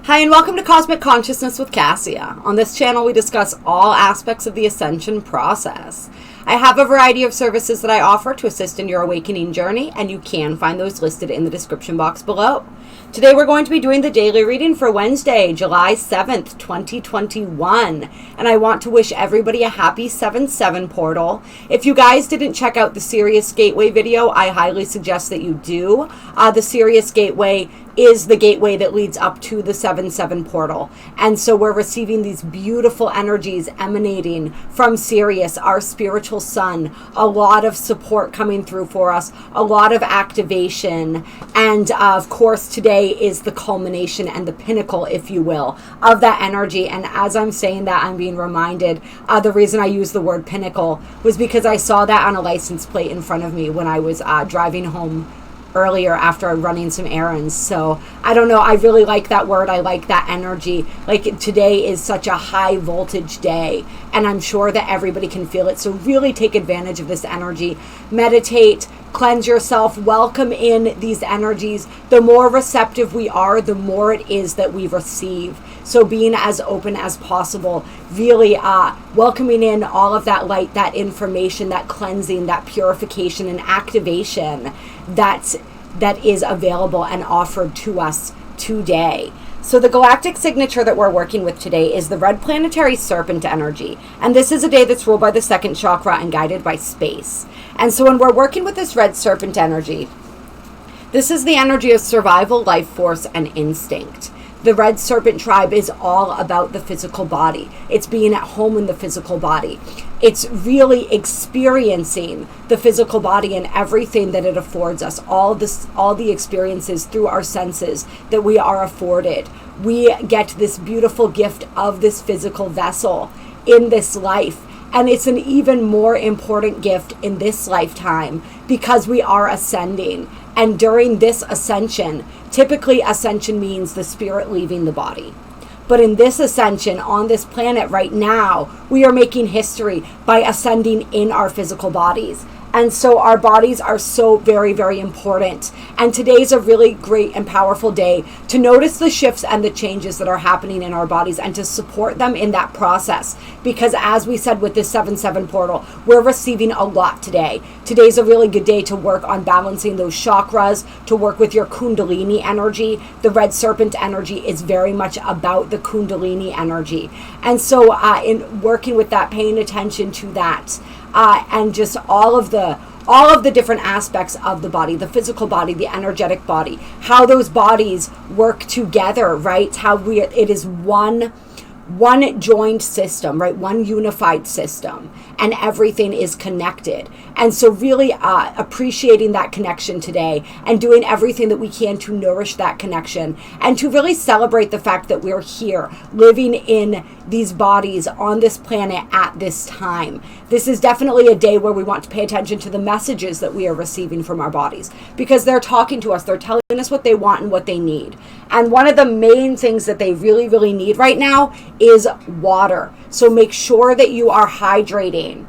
Hi, and welcome to Cosmic Consciousness with Kassia. On this channel, we discuss all aspects of the ascension process. I have a variety of services that I offer to assist in your awakening journey, and you can find those listed in the description box below. Today, we're going to be doing the daily reading for Wednesday, July 7th, 2021. And I want to wish everybody a happy 7/7 portal. If you guys didn't check out the Sirius Gateway video, I highly suggest that you do. The Sirius Gateway is the gateway that leads up to the 7/7 portal. And so we're receiving these beautiful energies emanating from Sirius, our spiritual sun, a lot of support coming through for us, a lot of activation. And of course, today is the culmination and the pinnacle, if you will, of that energy. And as I'm saying that, I'm being reminded, the reason I use the word pinnacle was because I saw that on a license plate in front of me when I was driving home earlier after running some errands. So I don't know, I really like that word. I like that energy. Like, today is such a high voltage day, and I'm sure that everybody can feel it. So really take advantage of this energy. Meditate, cleanse yourself, welcome in these energies. The more receptive we are, the more it is that we receive. So being as open as possible, really welcoming in all of that light, that information, that cleansing, that purification and activation that is available and offered to us today. So the galactic signature that we're working with today is the Red Planetary Serpent energy. And this is a day that's ruled by the second chakra and guided by space. And so when we're working with this Red Serpent energy, this is the energy of survival, life force, and instinct. The Red Serpent tribe is all about the physical body. It's being at home in the physical body. It's really experiencing the physical body and everything that it affords us, all the experiences through our senses that we are afforded. We get this beautiful gift of this physical vessel in this life. And it's an even more important gift in this lifetime because we are ascending. And during this ascension, typically ascension means the spirit leaving the body. But in this ascension on this planet right now, we are making history by ascending in our physical bodies. And so our bodies are so very, very important. And today's a really great and powerful day to notice the shifts and the changes that are happening in our bodies and to support them in that process. Because as we said with this 7/7 portal, we're receiving a lot today. Today's a really good day to work on balancing those chakras, to work with your Kundalini energy. The Red Serpent energy is very much about the Kundalini energy. And so in working with that, paying attention to that, and just all of the different aspects of the body, the physical body, the energetic body, how those bodies work together, right? How it is one joined system, right? One unified system, and everything is connected. And so really appreciating that connection today and doing everything that we can to nourish that connection and to really celebrate the fact that we're here living in these bodies on this planet at this time. This is definitely a day where we want to pay attention to the messages that we are receiving from our bodies because they're talking to us. They're telling us what they want and what they need. And one of the main things that they really, really need right now is water. So make sure that you are hydrating.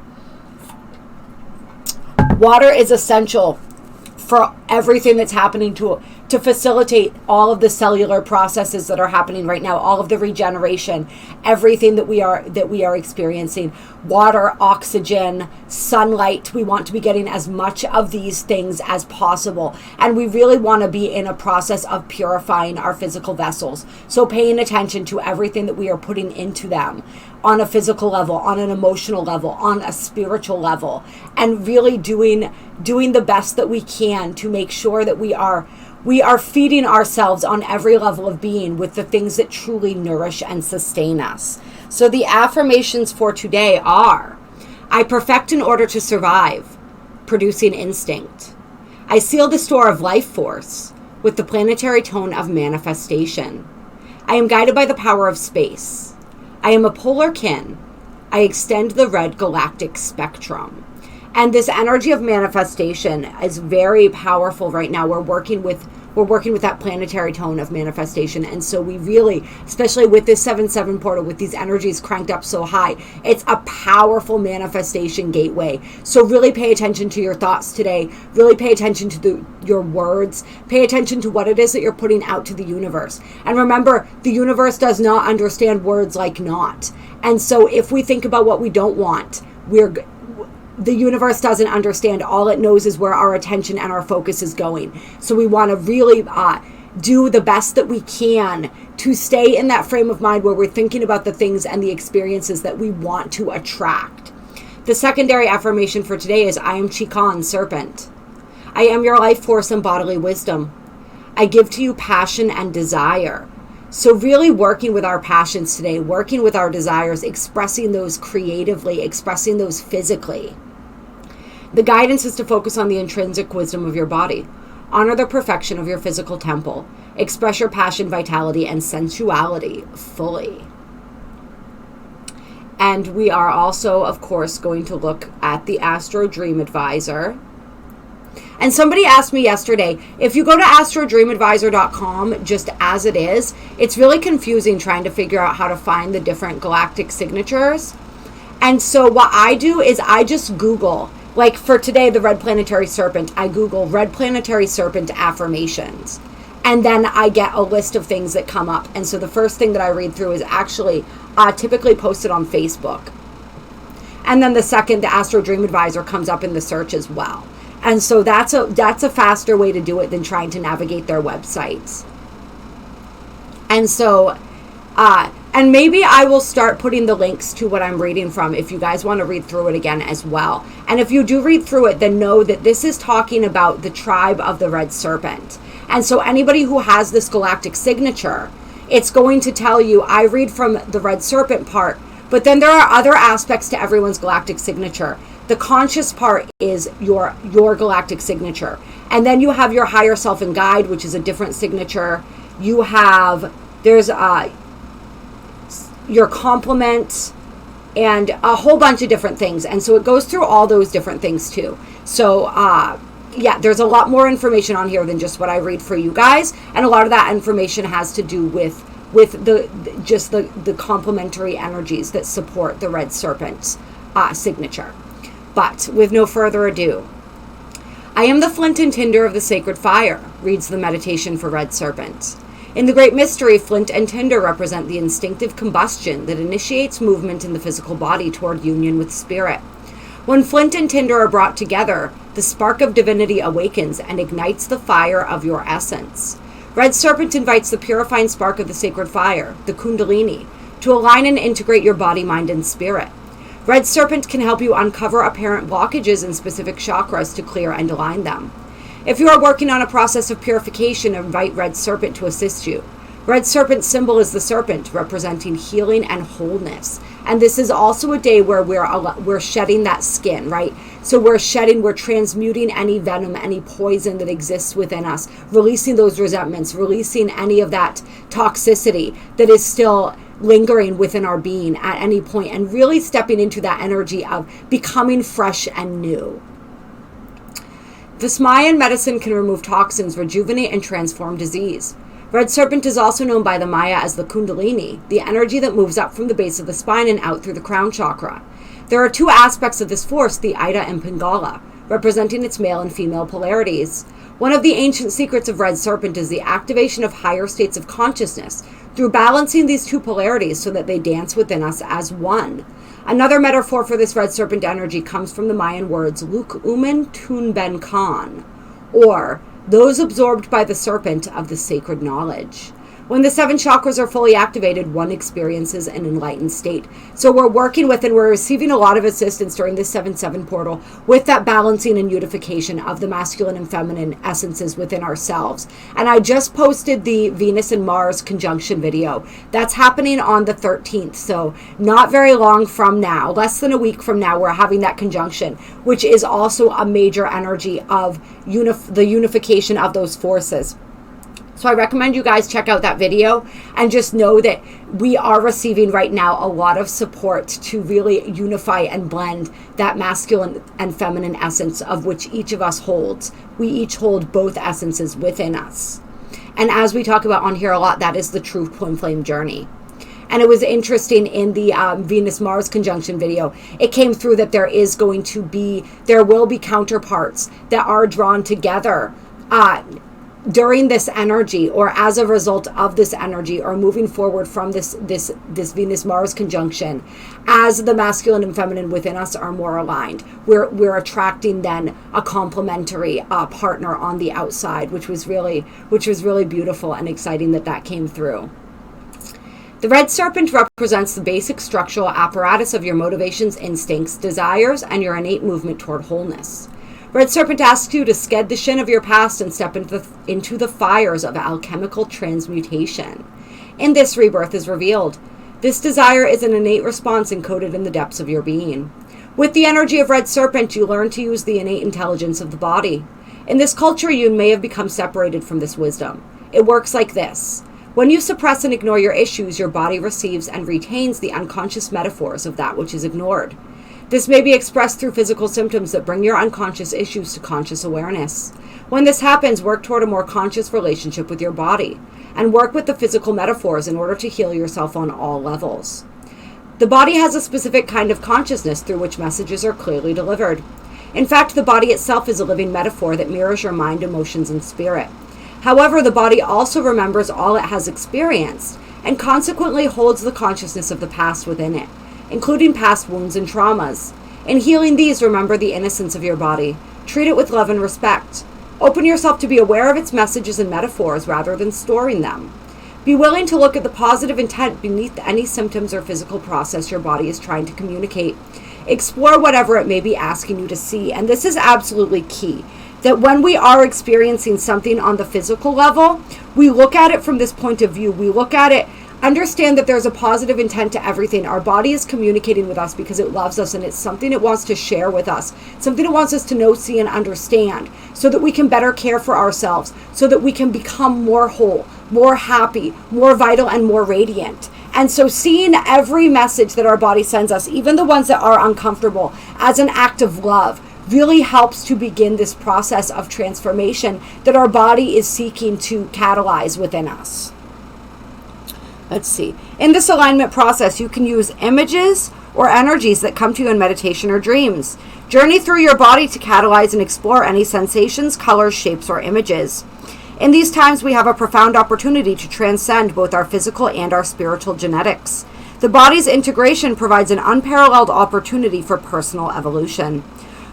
Water is essential for everything that's happening to facilitate all of the cellular processes that are happening right now, all of the regeneration, everything that we are experiencing. Water, oxygen, sunlight. We want to be getting as much of these things as possible. And we really want to be in a process of purifying our physical vessels. So paying attention to everything that we are putting into them on a physical level, on an emotional level, on a spiritual level, and really doing the best that we can to make sure that we are feeding ourselves on every level of being with the things that truly nourish and sustain us. So the affirmations for today are: I perfect in order to survive, producing instinct. I seal the store of life force with the planetary tone of manifestation. I am guided by the power of space. I am a polar kin. I extend the red galactic spectrum. And this energy of manifestation is very powerful right now. We're working with we're working with that planetary tone of manifestation. And so we really, especially with this 7-7 portal, with these energies cranked up so high, it's a powerful manifestation gateway. So really pay attention to your thoughts today. Really pay attention to your words. Pay attention to what it is that you're putting out to the universe. And remember, the universe does not understand words like not. And so if we think about what we don't want, the universe doesn't understand. All it knows is where our attention and our focus is going. So we want to really do the best that we can to stay in that frame of mind where we're thinking about the things and the experiences that we want to attract. The secondary affirmation for today is, I am Chicchan, Serpent. I am your life force and bodily wisdom. I give to you passion and desire. So really working with our passions today, working with our desires, expressing those creatively, expressing those physically. The guidance is to focus on the intrinsic wisdom of your body. Honor the perfection of your physical temple. Express your passion, vitality, and sensuality fully. And we are also, of course, going to look at the Astro Dream Advisor. And somebody asked me yesterday, if you go to astrodreamadvisor.com just as it is, it's really confusing trying to figure out how to find the different galactic signatures. And so what I do is I just Google, like for today, the Red Planetary Serpent, I Google Red Planetary Serpent Affirmations. And then I get a list of things that come up. And so the first thing that I read through is actually typically posted on Facebook. And then the second, the Astro Dream Advisor, comes up in the search as well. And so that's a faster way to do it than trying to navigate their websites. And so, and maybe I will start putting the links to what I'm reading from if you guys want to read through it again as well. And if you do read through it, then know that this is talking about the tribe of the Red Serpent. And so anybody who has this galactic signature, it's going to tell you, I read from the Red Serpent part, but then there are other aspects to everyone's galactic signature. The conscious part is your galactic signature. And then you have your higher self and guide, which is a different signature. You have, there's your complement and a whole bunch of different things. And so it goes through all those different things too. So yeah, there's a lot more information on here than just what I read for you guys. And a lot of that information has to do with the complementary energies that support the Red Serpent's signature. But with no further ado, I am the flint and tinder of the sacred fire, reads the meditation for Red Serpent. In the great mystery, flint and tinder represent the instinctive combustion that initiates movement in the physical body toward union with spirit. When flint and tinder are brought together, the spark of divinity awakens and ignites the fire of your essence. Red Serpent invites the purifying spark of the sacred fire, the Kundalini, to align and integrate your body, mind, and spirit. Red Serpent can help you uncover apparent blockages in specific chakras to clear and align them. If you are working on a process of purification, invite Red Serpent to assist you. Red Serpent's symbol is the serpent, representing healing and wholeness. And this is also a day where we're shedding that skin, right? So we're transmuting any venom, any poison that exists within us, releasing those resentments, releasing any of that toxicity that is still lingering within our being at any point, and really stepping into that energy of becoming fresh and new. This Mayan medicine can remove toxins, rejuvenate, and transform disease. Red Serpent is also known by the Maya as the Kundalini, the energy that moves up from the base of the spine and out through the crown chakra. There are two aspects of this force, the Ida and Pingala, representing its male and female polarities. One of the ancient secrets of Red Serpent is the activation of higher states of consciousness through balancing these two polarities so that they dance within us as one. Another metaphor for this Red Serpent energy comes from the Mayan words Luk Umen Tun Ben Khan, or those absorbed by the serpent of the sacred knowledge. When the 7 chakras are fully activated, one experiences an enlightened state. So we're working with and we're receiving a lot of assistance during this 7-7 portal with that balancing and unification of the masculine and feminine essences within ourselves. And I just posted the Venus and Mars conjunction video. That's happening on the 13th. So not very long from now, less than a week from now, we're having that conjunction, which is also a major energy of the unification of those forces. So I recommend you guys check out that video and just know that we are receiving right now a lot of support to really unify and blend that masculine and feminine essence of which each of us holds. We each hold both essences within us. And as we talk about on here a lot, that is the true twin flame journey. And it was interesting in the Venus-Mars conjunction video, it came through that there will be counterparts that are drawn together during this energy, or as a result of this energy, or moving forward from this Venus-Mars conjunction. As the masculine and feminine within us are more aligned, we're attracting then a complementary partner on the outside, which was really beautiful and exciting that came through. The Red Serpent represents the basic structural apparatus of your motivations, instincts, desires, and your innate movement toward wholeness. Red Serpent asks you to sked the shin of your past and step into the fires of alchemical transmutation. In this, rebirth is revealed. This desire is an innate response encoded in the depths of your being. With the energy of Red Serpent, you learn to use the innate intelligence of the body. In this culture, you may have become separated from this wisdom. It works like this. When you suppress and ignore your issues, your body receives and retains the unconscious metaphors of that which is ignored. This may be expressed through physical symptoms that bring your unconscious issues to conscious awareness. When this happens, work toward a more conscious relationship with your body, and work with the physical metaphors in order to heal yourself on all levels. The body has a specific kind of consciousness through which messages are clearly delivered. In fact, the body itself is a living metaphor that mirrors your mind, emotions, and spirit. However, the body also remembers all it has experienced, and consequently holds the consciousness of the past within it, including past wounds and traumas. In healing these, remember the innocence of your body. Treat it with love and respect. Open yourself to be aware of its messages and metaphors rather than storing them. Be willing to look at the positive intent beneath any symptoms or physical process your body is trying to communicate. Explore whatever it may be asking you to see, and this is absolutely key. That when we are experiencing something on the physical level, we look at it from this point of view. We look at it, understand that there's a positive intent to everything. Our body is communicating with us because it loves us, and it's something it wants to share with us, something it wants us to know, see, and understand, so that we can better care for ourselves, so that we can become more whole, more happy, more vital, and more radiant. And so seeing every message that our body sends us, even the ones that are uncomfortable, as an act of love, really helps to begin this process of transformation that our body is seeking to catalyze within us. Let's see. In this alignment process, you can use images or energies that come to you in meditation or dreams. Journey through your body to catalyze and explore any sensations, colors, shapes, or images. In these times, we have a profound opportunity to transcend both our physical and our spiritual genetics. The body's integration provides an unparalleled opportunity for personal evolution.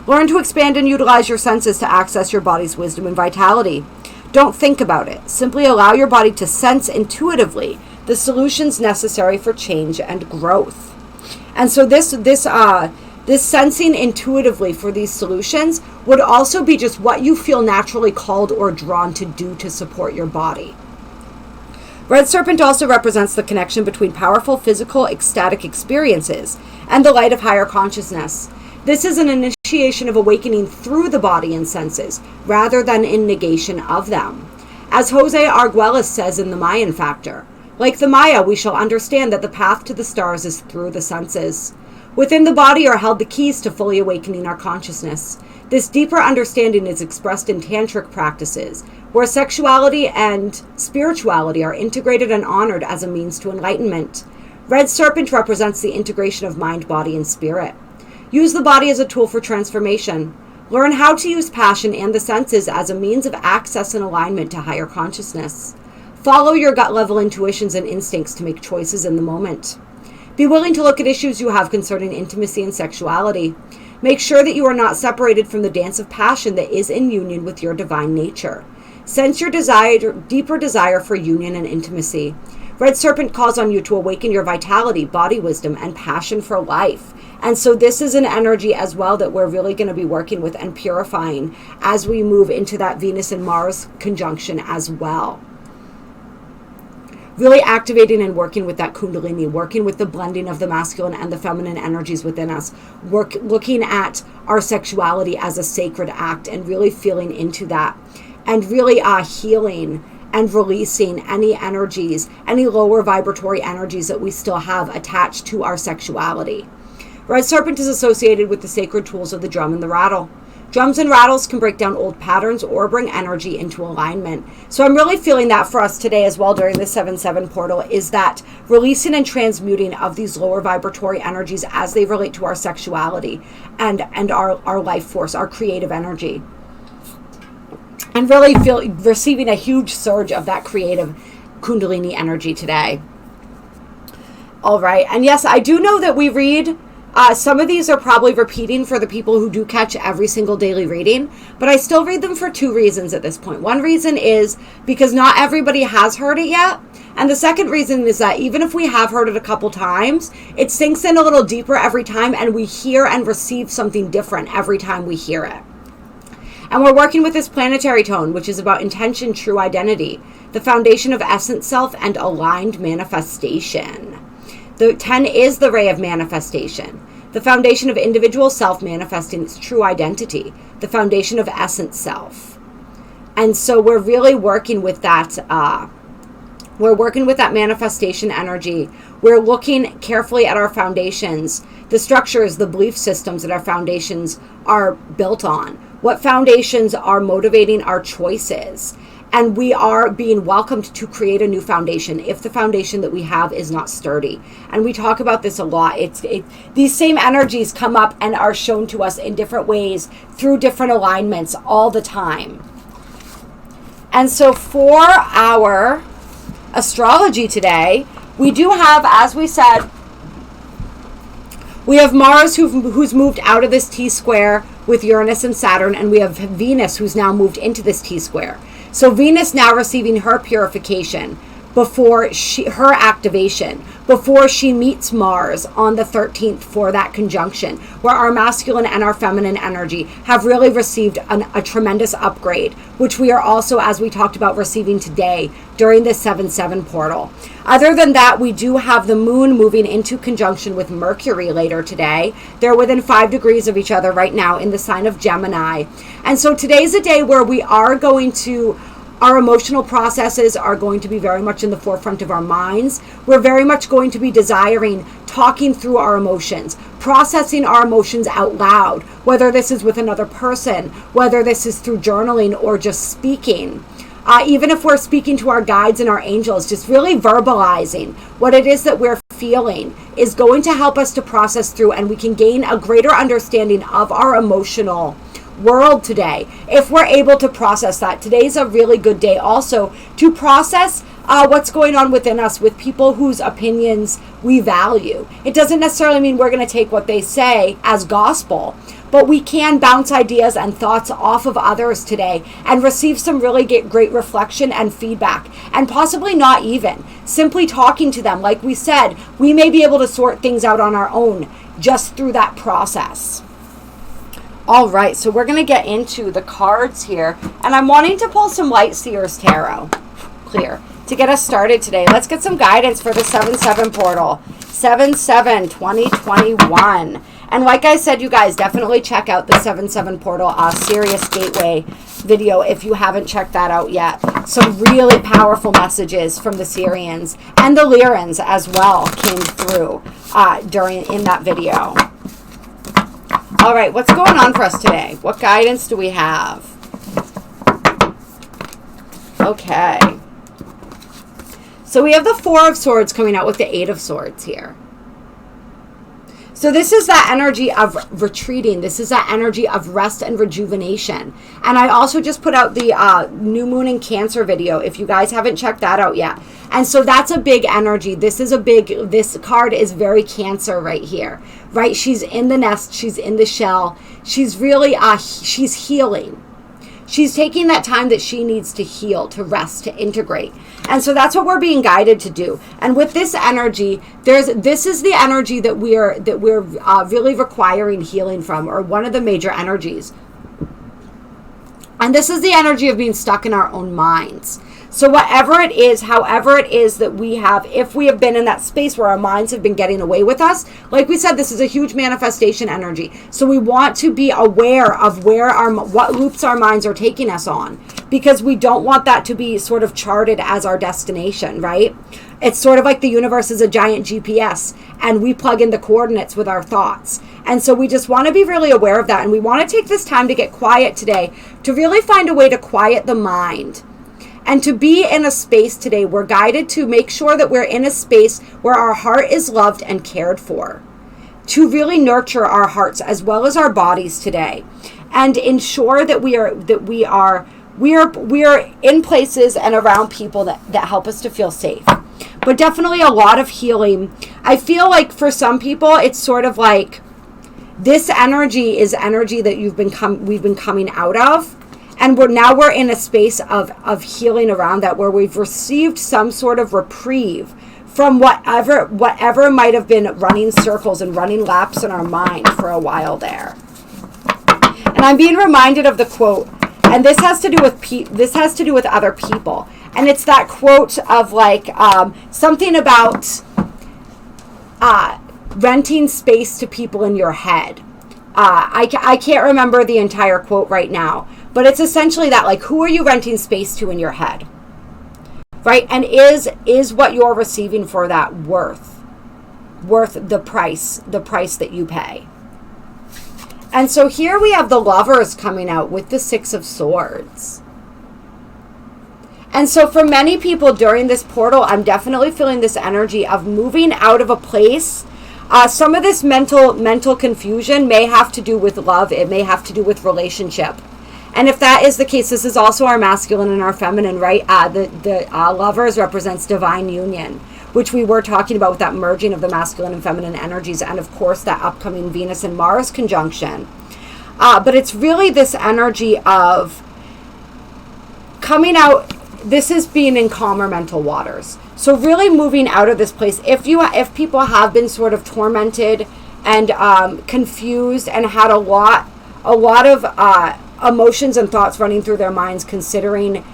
Learn to expand and utilize your senses to access your body's wisdom and vitality. Don't think about it. Simply allow your body to sense intuitively the solutions necessary for change and growth. And so this sensing intuitively for these solutions would also be just what you feel naturally called or drawn to do to support your body. Red Serpent also represents the connection between powerful physical ecstatic experiences and the light of higher consciousness. This is an initiation of awakening through the body and senses, rather than in negation of them. As Jose Arguelles says in The Mayan Factor, like the Maya, we shall understand that the path to the stars is through the senses. Within the body are held the keys to fully awakening our consciousness. This deeper understanding is expressed in tantric practices, where sexuality and spirituality are integrated and honored as a means to enlightenment. Red Serpent represents the integration of mind, body, and spirit. Use the body as a tool for transformation. Learn how to use passion and the senses as a means of access and alignment to higher consciousness. Follow your gut-level intuitions and instincts to make choices in the moment. Be willing to look at issues you have concerning intimacy and sexuality. Make sure that you are not separated from the dance of passion that is in union with your divine nature. Sense your deeper desire for union and intimacy. Red Serpent calls on you to awaken your vitality, body wisdom, and passion for life. And so this is an energy as well that we're really going to be working with and purifying as we move into that Venus and Mars conjunction as well. Really activating and working with that Kundalini, working with the blending of the masculine and the feminine energies within us, looking at our sexuality as a sacred act and really feeling into that, and really healing and releasing any energies, any lower vibratory energies that we still have attached to our sexuality. Red Serpent is associated with the sacred tools of the drum and the rattle. Drums and rattles can break down old patterns or bring energy into alignment. So I'm really feeling that for us today as well during the 7-7 portal, is that releasing and transmuting of these lower vibratory energies as they relate to our sexuality and our life force, our creative energy. And really receiving a huge surge of that creative Kundalini energy today. All right. And yes, I do know that we read, some of these are probably repeating for the people who do catch every single daily reading, but I still read them for 2 reasons at this point. One reason is because not everybody has heard it yet. And the second reason is that even if we have heard it a couple times, it sinks in a little deeper every time, and we hear and receive something different every time we hear it. And we're working with this planetary tone, which is about intention, true identity, the foundation of essence self, and aligned manifestation. The 10 is the ray of manifestation, the foundation of individual self manifesting its true identity, the foundation of essence self. And so we're really working with that. We're working with that manifestation energy. We're looking carefully at our foundations, the structures, the belief systems that our foundations are built on. What foundations are motivating our choices? And we are being welcomed to create a new foundation if the foundation that we have is not sturdy. And we talk about this a lot. These same energies come up and are shown to us in different ways through different alignments all the time. And so for our astrology today, we do have, as we said, we have Mars who's moved out of this T-square with Uranus and Saturn, and we have Venus who's now moved into this T-square. So Venus now receiving her purification before her activation, before she meets Mars on the 13th for that conjunction, where our masculine and our feminine energy have really received a tremendous upgrade, which we are also, as we talked about, receiving today during this 7-7 portal. Other than that, we do have the moon moving into conjunction with Mercury later today. They're within 5 degrees of each other right now in the sign of Gemini. And so today's a day where we are going to, our emotional processes are going to be very much in the forefront of our minds. We're very much going to be desiring talking through our emotions, processing our emotions out loud, whether this is with another person, whether this is through journaling or just speaking. Even if we're speaking to our guides and our angels, just really verbalizing what it is that we're feeling is going to help us to process through, and we can gain a greater understanding of our emotional world today. If we're able to process that, today's a really good day also to process what's going on within us with people whose opinions we value. It doesn't necessarily mean we're going to take what they say as gospel, but we can bounce ideas and thoughts off of others today and receive some really great reflection and feedback, and possibly not even simply talking to them. Like we said, we may be able to sort things out on our own just through that process. All right, so we're going to get into the cards here, and I'm wanting to pull some Light Seers Tarot clear to get us started today. Let's get some guidance for the 7-7 portal, 7/7/2021. And like I said, you guys, definitely check out the 7-7 portal Sirius Gateway video if you haven't checked that out yet. Some really powerful messages from the Sirians and the Lyrans as well came through in that video. All right, what's going on for us today? What guidance do we have? Okay. So we have the Four of Swords coming out with the Eight of Swords here. So this is that energy of retreating. This is that energy of rest and rejuvenation. And I also just put out the New Moon in Cancer video if you guys haven't checked that out yet. And so that's a big energy. This card is very Cancer right here, right? She's in the nest. She's in the shell. She's really, she's healing. She's taking that time that she needs to heal, to rest, to integrate. And so that's what we're being guided to do. And with this energy, this is the energy that we're really requiring healing from, or one of the major energies. And this is the energy of being stuck in our own minds. So whatever it is, however it is that we have, if we have been in that space where our minds have been getting away with us, like we said, this is a huge manifestation energy. So we want to be aware of what loops our minds are taking us on, because we don't want that to be sort of charted as our destination, right? It's sort of like the universe is a giant GPS, and we plug in the coordinates with our thoughts. And so we just want to be really aware of that. And we want to take this time to get quiet today, to really find a way to quiet the mind. And to be in a space today, we're guided to make sure that we're in a space where our heart is loved and cared for. To really nurture our hearts as well as our bodies today. And ensure that we are in places and around people that help us to feel safe. But definitely a lot of healing. I feel like for some people, it's sort of like this energy is energy that we've been coming out of. And we're in a space of healing around that, where we've received some sort of reprieve from whatever might have been running circles and running laps in our mind for a while there. And I'm being reminded of the quote, and this has to do with other people. And it's that quote of like something about renting space to people in your head. I can't remember the entire quote right now, but it's essentially that, like, who are you renting space to in your head? Right? And is what you're receiving for that worth the price that you pay? And so here we have the Lovers coming out with the Six of Swords. And so for many people during this portal, I'm definitely feeling this energy of moving out of a place. Some of this mental confusion may have to do with love. It may have to do with relationship. And if that is the case, this is also our masculine and our feminine, right? The Lovers represents divine union, which we were talking about with that merging of the masculine and feminine energies, and of course that upcoming Venus and Mars conjunction. But it's really this energy of coming out. This is being in calmer mental waters. So really moving out of this place. If people have been sort of tormented and confused and had a lot of emotions and thoughts running through their minds, considering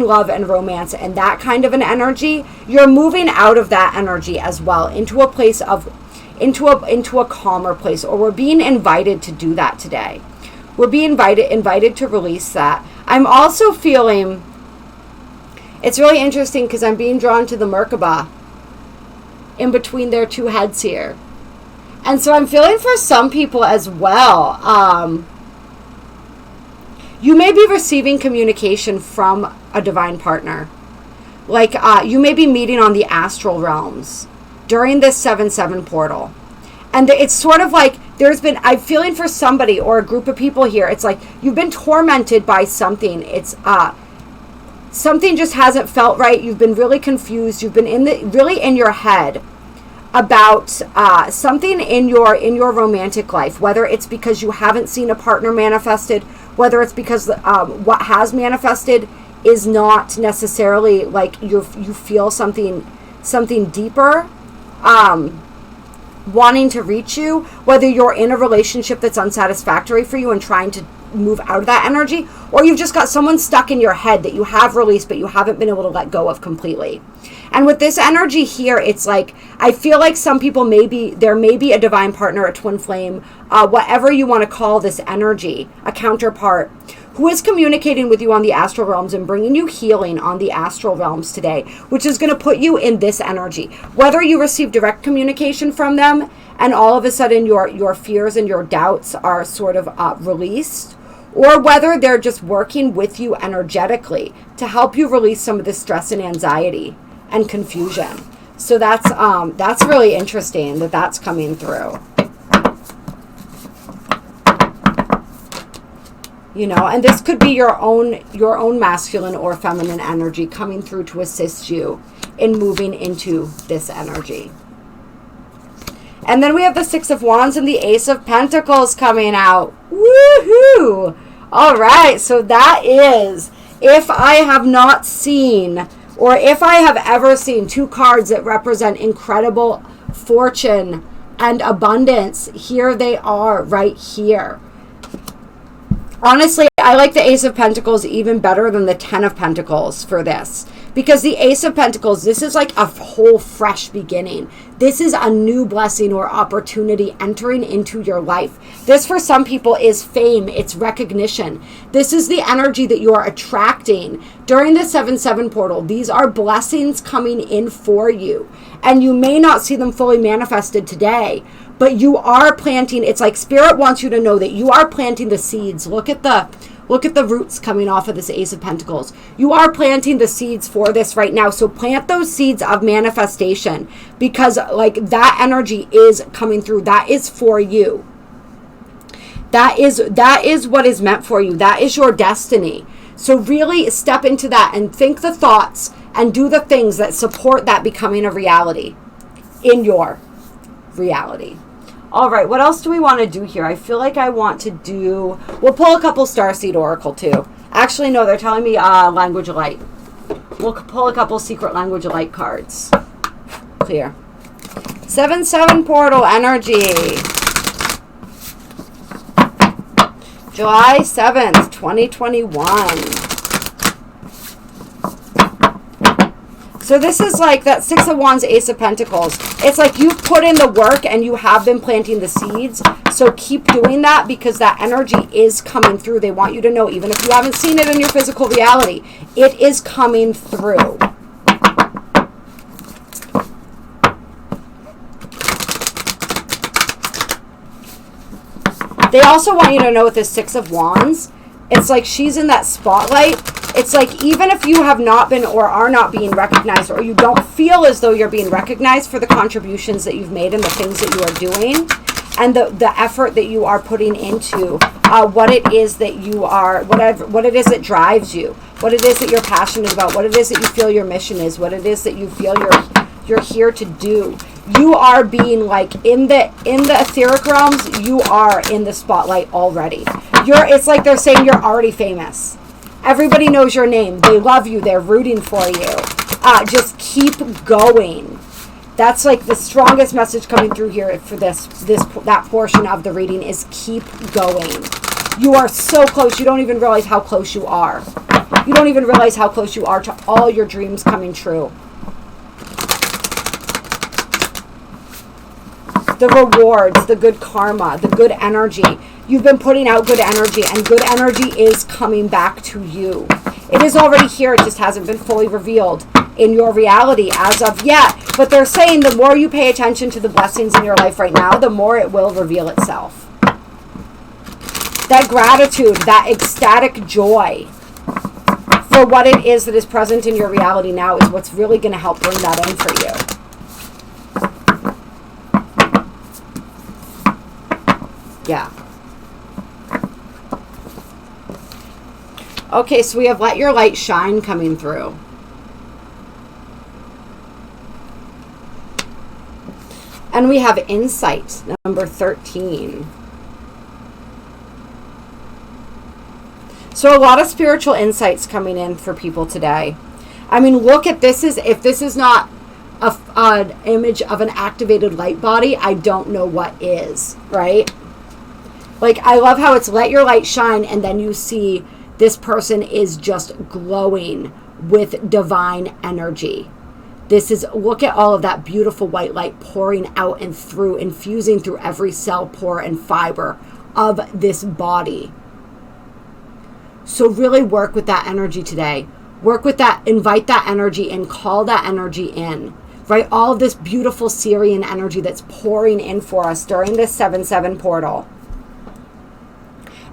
love and romance and that kind of an energy, you're moving out of that energy as well into a place of into a calmer place, or we're being invited to do that today. We're being invited to release that. I'm also feeling, it's really interesting because I'm being drawn to the Merkaba in between their two heads here. And so I'm feeling for some people as well, you may be receiving communication from a divine partner. Like you may be meeting on the astral realms during this 7/7 portal. And it's sort of like I'm feeling for somebody or a group of people here, it's like you've been tormented by something. It's something just hasn't felt right. You've been really confused. You've been really in your head about something in your romantic life, whether it's because you haven't seen a partner manifested, whether it's because what has manifested is not necessarily like you feel something deeper wanting to reach you, whether you're in a relationship that's unsatisfactory for you and trying to move out of that energy, or you've just got someone stuck in your head that you have released but you haven't been able to let go of completely. And with this energy here, it's like I feel like some people there may be a divine partner, a twin flame, whatever you want to call this energy, a counterpart who is communicating with you on the astral realms and bringing you healing on the astral realms today, which is going to put you in this energy. Whether you receive direct communication from them and all of a sudden your fears and your doubts are sort of released, or whether they're just working with you energetically to help you release some of the stress and anxiety and confusion. So that's really interesting that that's coming through. You know, and this could be your own masculine or feminine energy coming through to assist you in moving into this energy. And then we have the Six of Wands and the Ace of Pentacles coming out. Woohoo! All right, so that is, if I have not seen, or if I have ever seen two cards that represent incredible fortune and abundance, here they are right here. Honestly, I like the Ace of Pentacles even better than the Ten of Pentacles for this, Because the Ace of Pentacles, this is like a whole fresh beginning. This is a new blessing or opportunity entering into your life. This for some people is fame, it's recognition. This is the energy that you are attracting during the 7-7 portal. These are blessings coming in for you. And you may not see them fully manifested today, but you are planting. It's like Spirit wants you to know that you are planting the seeds. Look at the roots coming off of this Ace of Pentacles. You are planting the seeds for this right now. So plant those seeds of manifestation, because like that energy is coming through. That is for you. That is what is meant for you. That is your destiny. So really step into that and think the thoughts and do the things that support that becoming a reality in your reality. All right, what else do we want to do here? I feel like I want to do... We'll pull a couple Starseed Oracle, too. Actually, no, they're telling me Language of Light. We'll pull a couple Secret Language of Light cards. Clear. 7-7 portal energy. July 7th, 2021. So this is like that 6 of Wands, Ace of Pentacles. It's like you've put in the work and you have been planting the seeds. So keep doing that, because that energy is coming through. They want you to know, even if you haven't seen it in your physical reality, it is coming through. They also want you to know with this 6 of Wands, it's like she's in that spotlight. It's like even if you have not been or are not being recognized, or you don't feel as though you're being recognized for the contributions that you've made and the things that you are doing and the effort that you are putting into what it is that you are, what it is that drives you, what it is that you're passionate about, what it is that you feel your mission is, what it is that you feel you're here to do. You are being like in the etheric realms, you are in the spotlight already. It's like they're saying you're already famous. Everybody knows your name. They love you. They're rooting for you. Just keep going. That's like the strongest message coming through here for that portion of the reading is keep going. You are so close. You don't even realize how close you are. You don't even realize how close you are to all your dreams coming true. The rewards, the good karma, the good energy. You've been putting out good energy, and good energy is coming back to you. It is already here. It just hasn't been fully revealed in your reality as of yet. But they're saying the more you pay attention to the blessings in your life right now, the more it will reveal itself. That gratitude, that ecstatic joy for what it is that is present in your reality now is what's really going to help bring that in for you. Yeah. Okay, so we have Let Your Light Shine coming through. And we have Insight, number 13. So a lot of spiritual insights coming in for people today. I mean, look at this. If this is not an image of an activated light body, I don't know what is, right? Like, I love how it's let your light shine, and then you see this person is just glowing with divine energy. This is, look at all of that beautiful white light pouring out and through, infusing through every cell, pore, and fiber of this body. So really work with that energy today. Work with that, invite that energy in, call that energy in, right? All of this beautiful Syrian energy that's pouring in for us during this 7-7 portal.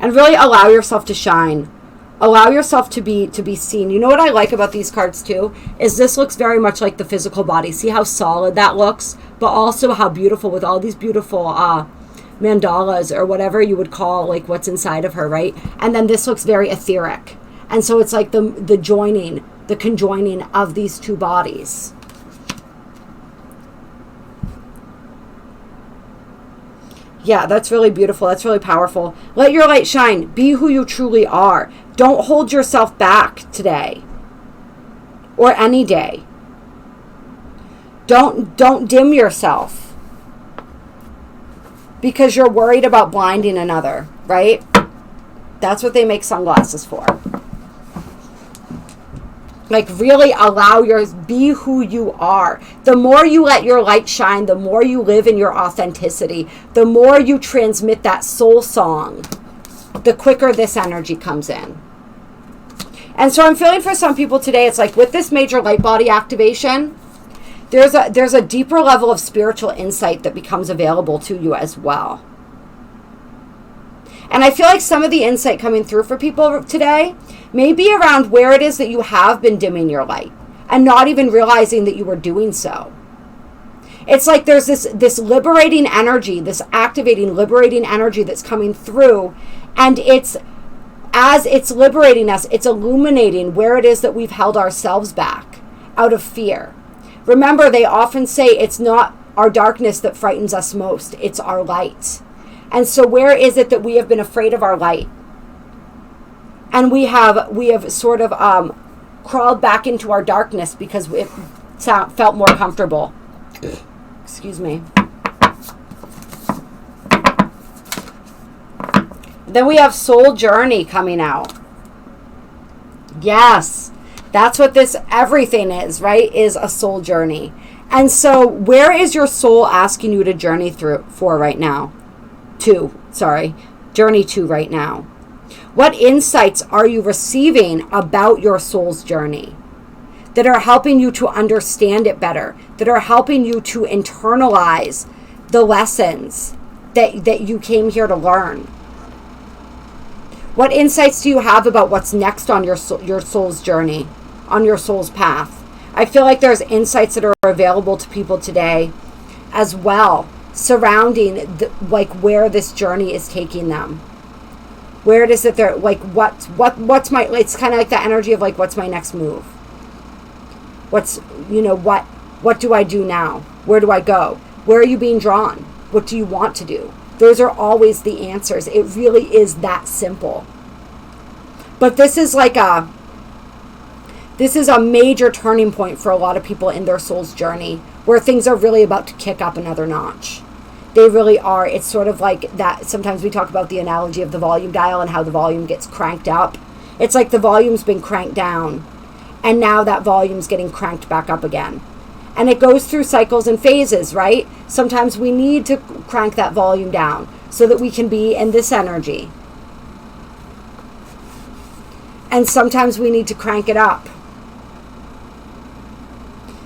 And really allow yourself to shine. Allow yourself to be seen. You know what I like about these cards too? Is this looks very much like the physical body. See how solid that looks? But also how beautiful with all these beautiful mandalas or whatever you would call like what's inside of her, right? And then this looks very etheric. And so it's like the joining, the conjoining of these two bodies. Yeah, that's really beautiful. That's really powerful. Let your light shine. Be who you truly are. Don't hold yourself back today or any day. Don't dim yourself because you're worried about blinding another, right? That's what they make sunglasses for. Like really be who you are. The more you let your light shine, the more you live in your authenticity, the more you transmit that soul song, the quicker this energy comes in. And so I'm feeling for some people today, it's like with this major light body activation, there's a deeper level of spiritual insight that becomes available to you as well. And I feel like some of the insight coming through for people today may be around where it is that you have been dimming your light and not even realizing that you were doing so. It's like there's this liberating energy, this activating, liberating energy that's coming through, and as it's liberating us, it's illuminating where it is that we've held ourselves back out of fear. Remember, they often say it's not our darkness that frightens us most, it's our light. And so where is it that we have been afraid of our light? And we have sort of crawled back into our darkness because it felt more comfortable. Excuse me. Then we have soul journey coming out. Yes, that's what this everything is, right? Is a soul journey. And so where is your soul asking you to journey for right now? Journey to right now. What insights are you receiving about your soul's journey that are helping you to understand it better, that are helping you to internalize the lessons that you came here to learn? What insights do you have about what's next on your soul's journey, on your soul's path? I feel like there's insights that are available to people today as well, surrounding where this journey is taking them, where it is that they're like, what's my, it's kind of like that energy of like, what's my next move, what do I do now, where do I go, where are you being drawn, what do you want to do? Those are always the answers. It really is that simple. But this is a major turning point for a lot of people in their soul's journey, where things are really about to kick up another notch. They really are. It's sort of like that. Sometimes we talk about the analogy of the volume dial and how the volume gets cranked up. It's like the volume's been cranked down, and now that volume's getting cranked back up again. And it goes through cycles and phases, right? Sometimes we need to crank that volume down so that we can be in this energy. And sometimes we need to crank it up.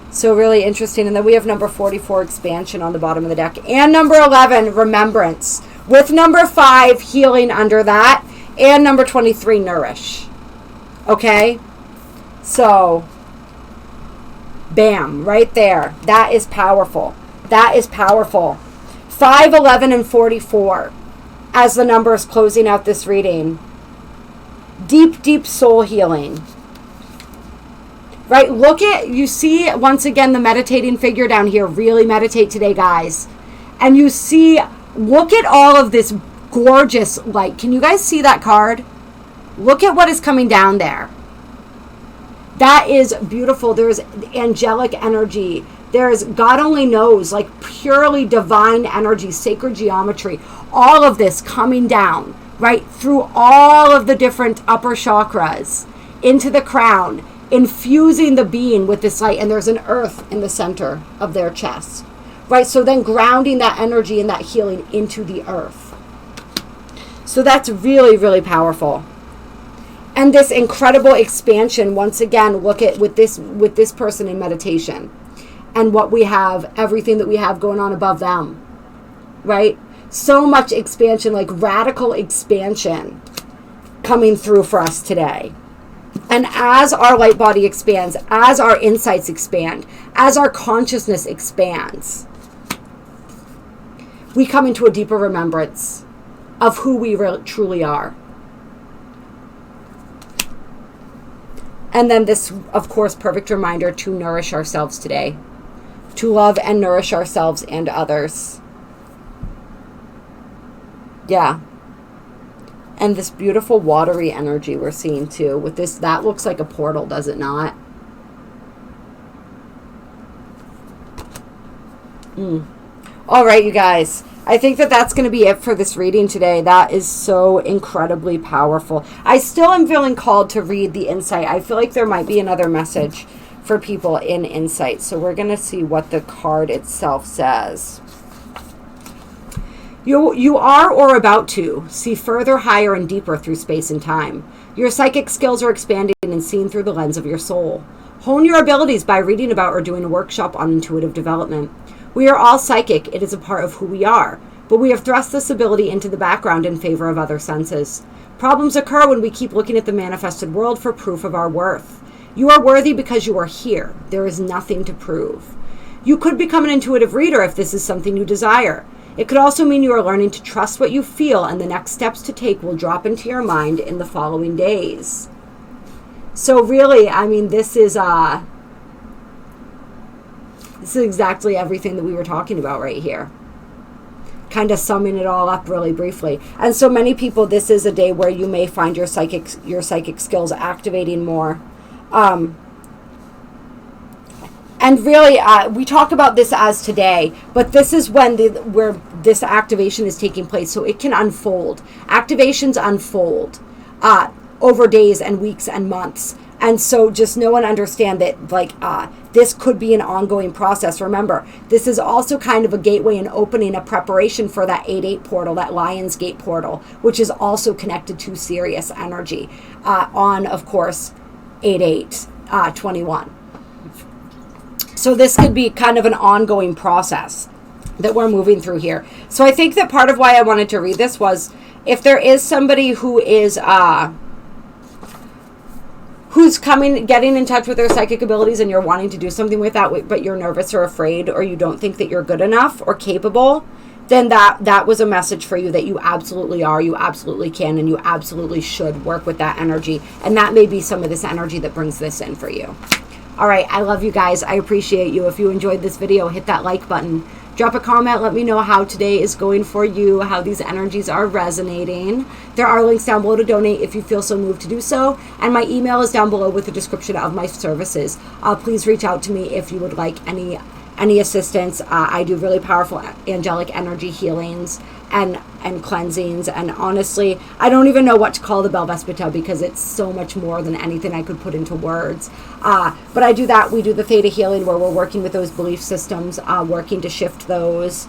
So really interesting. And then we have number 44, expansion, on the bottom of the deck. And number 11, remembrance. With number 5, healing under that. And number 23, nourish. Okay? So, bam, right there. That is powerful. That is powerful. 5, 11, and 44 as the numbers closing out this reading. Deep, deep soul healing. Right, you see once again the meditating figure down here. Really meditate today, guys. And you see, look at all of this gorgeous light. Can you guys see that card? Look at what is coming down there. That is beautiful. There's angelic energy. There's, God only knows, like purely divine energy, sacred geometry. All of this coming down, right, through all of the different upper chakras into the crown, infusing the being with this light. And there's an earth in the center of their chest, right? So then grounding that energy and that healing into the earth. So that's really, really powerful. And this incredible expansion, once again, look at with this person in meditation and what we have, everything that we have going on above them, right? So much expansion, like radical expansion coming through for us today. And as our light body expands, as our insights expand, as our consciousness expands, we come into a deeper remembrance of who we truly are. And then this, of course, perfect reminder to nourish ourselves today, to love and nourish ourselves and others. Yeah. And this beautiful watery energy we're seeing too with this, that looks like a portal, does it not? All right, you guys. I think that that's going to be it for this reading today. That is so incredibly powerful. I still am feeling called to read the insight. I feel like there might be another message for people in insight. So we're going to see what the card itself says. You are or about to see further, higher, and deeper through space and time. Your psychic skills are expanding and seen through the lens of your soul. Hone your abilities by reading about or doing a workshop on intuitive development. We are all psychic. It is a part of who we are. But we have thrust this ability into the background in favor of other senses. Problems occur when we keep looking at the manifested world for proof of our worth. You are worthy because you are here. There is nothing to prove. You could become an intuitive reader if this is something you desire. It could also mean you are learning to trust what you feel, and the next steps to take will drop into your mind in the following days. So really, I mean, this is exactly everything that we were talking about right here. Kind of summing it all up really briefly. And so many people, this is a day where you may find your psychic skills activating more. And really, we talk about this as today, but this is when where this activation is taking place, so it can unfold. Activations unfold over days and weeks and months. And so just know and understand that, like, this could be an ongoing process. Remember, this is also kind of a gateway and opening, a preparation for that 8-8 portal, that Lion's Gate portal, which is also connected to Sirius energy on, of course, 8-8-21. So this could be kind of an ongoing process that we're moving through here. So I think that part of why I wanted to read this was, if there is somebody who is who's getting in touch with their psychic abilities, and you're wanting to do something with that, but you're nervous or afraid, or you don't think that you're good enough or capable, then that was a message for you that you absolutely are, you absolutely can, and you absolutely should work with that energy. And that may be some of this energy that brings this in for you. All right, I love you guys. I appreciate you. If you enjoyed this video, hit that like button. Drop a comment. Let me know how today is going for you, how these energies are resonating. There are links down below to donate if you feel so moved to do so. And my email is down below with the description of my services. Please reach out to me if you would like any assistance. I do really powerful angelic energy healings and cleansings, and honestly, I don't even know what to call the Belvaspata, because it's so much more than anything I could put into words. But I do that. We do the Theta healing, where we're working with those belief systems, working to shift those,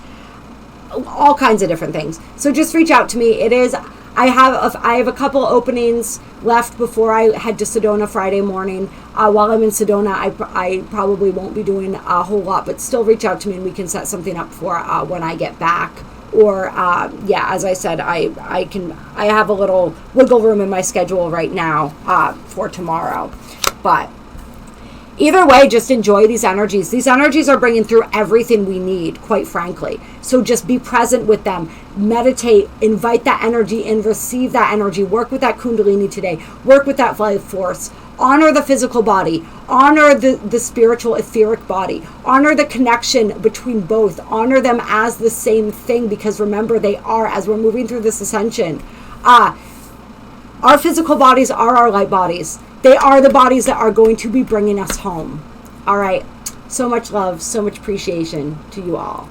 all kinds of different things. So just reach out to me. I have a couple openings left before I head to Sedona Friday morning. While I'm in Sedona, I probably won't be doing a whole lot, but still reach out to me and we can set something up for when I get back. Or as I said, I have a little wiggle room in my schedule right now for tomorrow. But either way, just enjoy these energies. These energies are bringing through everything we need, quite frankly. So just be present with them. Meditate, invite that energy in, receive that energy. Work with that Kundalini today. Work with that life force. Honor the physical body. Honor the spiritual etheric body. Honor the connection between both. Honor them as the same thing, because remember, they are, as we're moving through this ascension. Our physical bodies are our light bodies. They are the bodies that are going to be bringing us home. All right. So much love, so much appreciation to you all.